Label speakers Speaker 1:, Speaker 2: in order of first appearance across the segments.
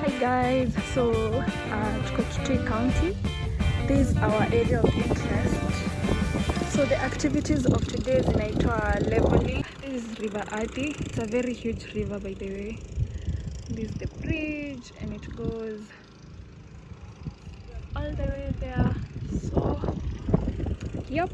Speaker 1: Hi guys, so tuko Kitui County. This is our area of interest. So the activities of today zinaitwa leveling. This is River Athi. It's a very huge river, by the way. This is the bridge and it goes all the way there. So yep.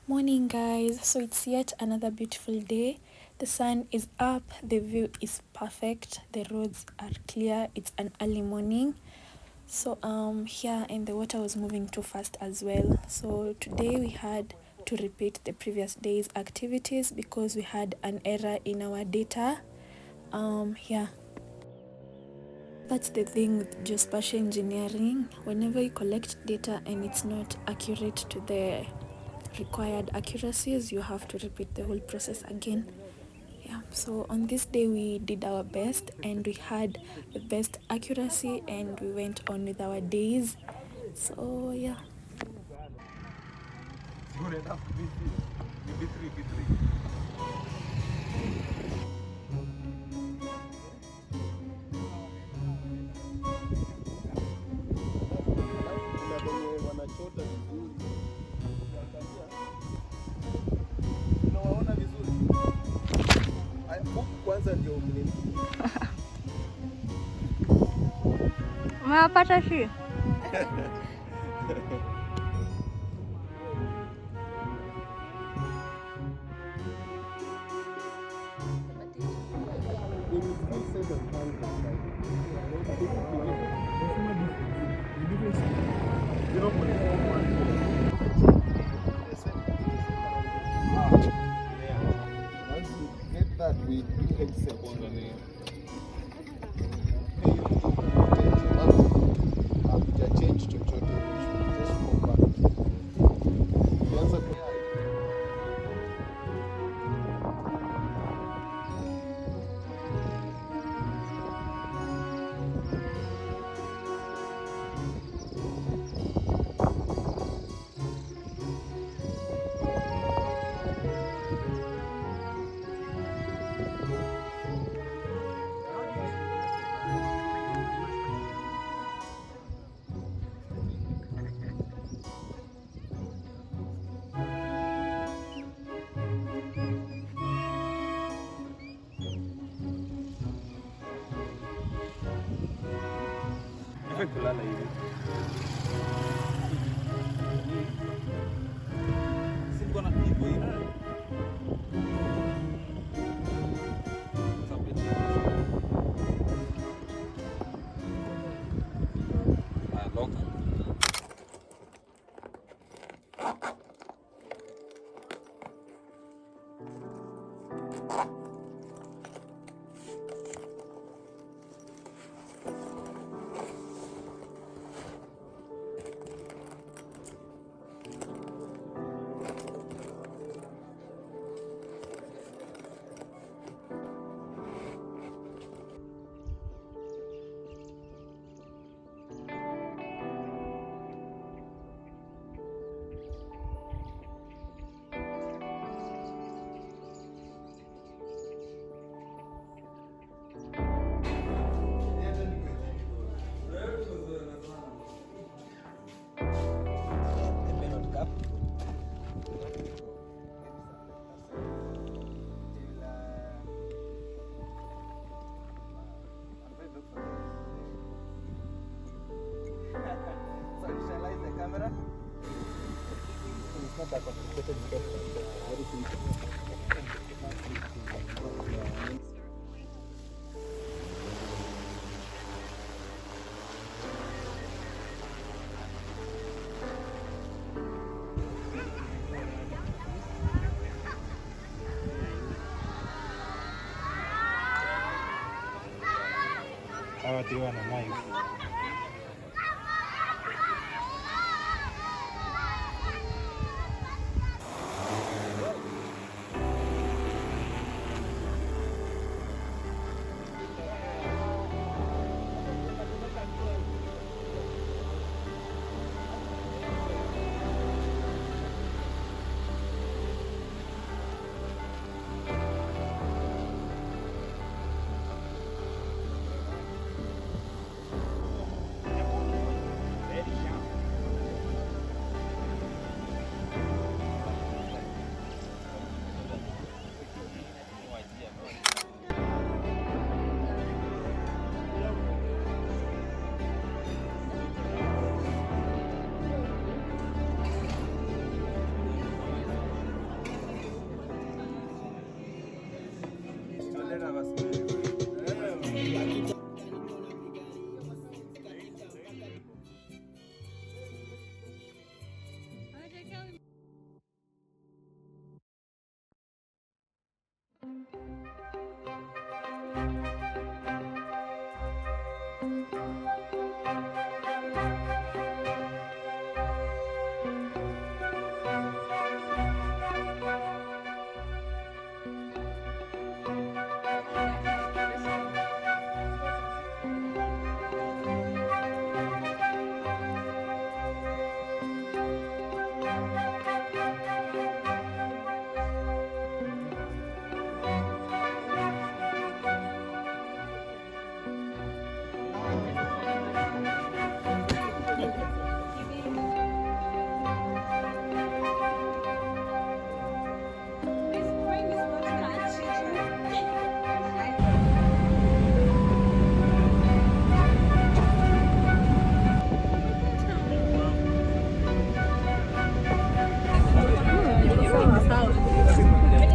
Speaker 1: Morning guys, so it's yet another beautiful day. The sun is up, the view is perfect, the roads are clear, it's an early morning. So here, and the water was moving too fast as well. So today we had to repeat the previous day's activities because we had an error in our data. Yeah, that's the thing with geospatial engineering. Whenever you collect data and it's not accurate to the required accuracies, you have to repeat the whole process again. Yeah, so on this day we did our best and we had the best accuracy and we went on with our days. So yeah. Umepata shi?
Speaker 2: Tiwa na knife.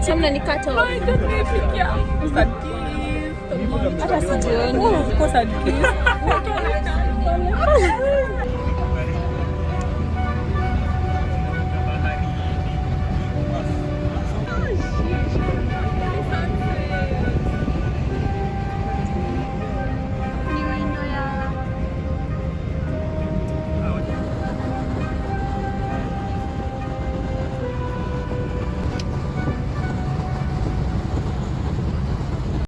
Speaker 1: Chamna nikata. Hata sijioni.